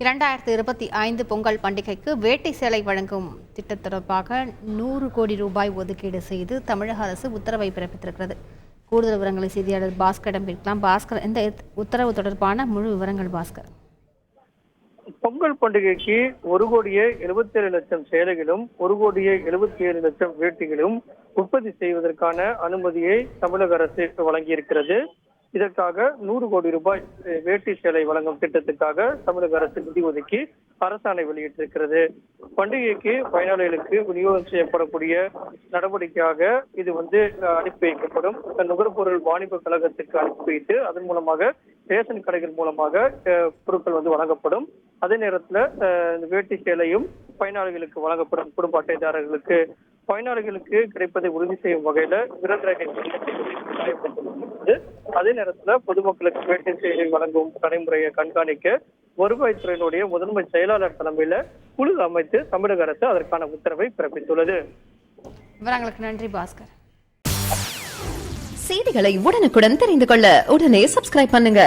2025 பொங்கல் பண்டிகைக்கு வேட்டி சேலை வழங்கும் திட்டம் தொடர்பாக 100 கோடி ரூபாய் ஒதுக்கீடு செய்து தமிழக அரசு உத்தரவை பிறப்பித்திருக்கிறது. கூடுதல் விவரங்களை செய்தியாளர் பாஸ்கரிடம் கேட்கலாம். பாஸ்கர், இந்த உத்தரவு தொடர்பான முழு விவரங்கள் பாஸ்கர். பொங்கல் பண்டிகைக்கு 1,77,00,000 சேலைகளும் 1,77,00,000 வேட்டிகளும் உற்பத்தி செய்வதற்கான அனுமதியை தமிழக அரசு வழங்கியிருக்கிறது. இதற்காக 100 கோடி ரூபாய் வேட்டி சேலை வழங்கும் திட்டத்துக்காக தமிழக அரசு நிதி ஒதுக்கி அரசாணை வெளியிட்டிருக்கிறது. பண்டிகைக்கு பயனாளிகளுக்கு விநியோகம் செய்யப்படக்கூடிய நடவடிக்கையாக இது அனுப்பி வைக்கப்படும். நுகர்பொருள் வாணிப கழகத்துக்கு அனுப்பி வைத்து அதன் மூலமாக ரேஷன் கடைகள் மூலமாக பொருட்கள் வழங்கப்படும். அதே நேரத்தில் வேட்டி சேலையும் பயனாளிகளுக்கு வழங்கப்படும். குடும்ப அட்டைதாரர்களுக்கு பயனாளிகளுக்கு கிடைப்பதை உறுதி செய்யும் வகையில விரல் ரேகை அதே நேரத்தில் பொதுமக்களுக்கு வேட்டி சேலை வழங்கும் நடைமுறையை கண்காணிக்க வருவாய்த்துறையினுடைய முதன்மை செயலாளர் தலைமையில குழு அமைத்து தமிழக அரசு அதற்கான உத்தரவை பிறப்பித்துள்ளது. விவரங்களுக்கு நன்றி பாஸ்கர். செய்திகளை உடனுக்குடன் தெரிந்து கொள்ள உடனே சப்ஸ்கிரைப் பண்ணுங்க.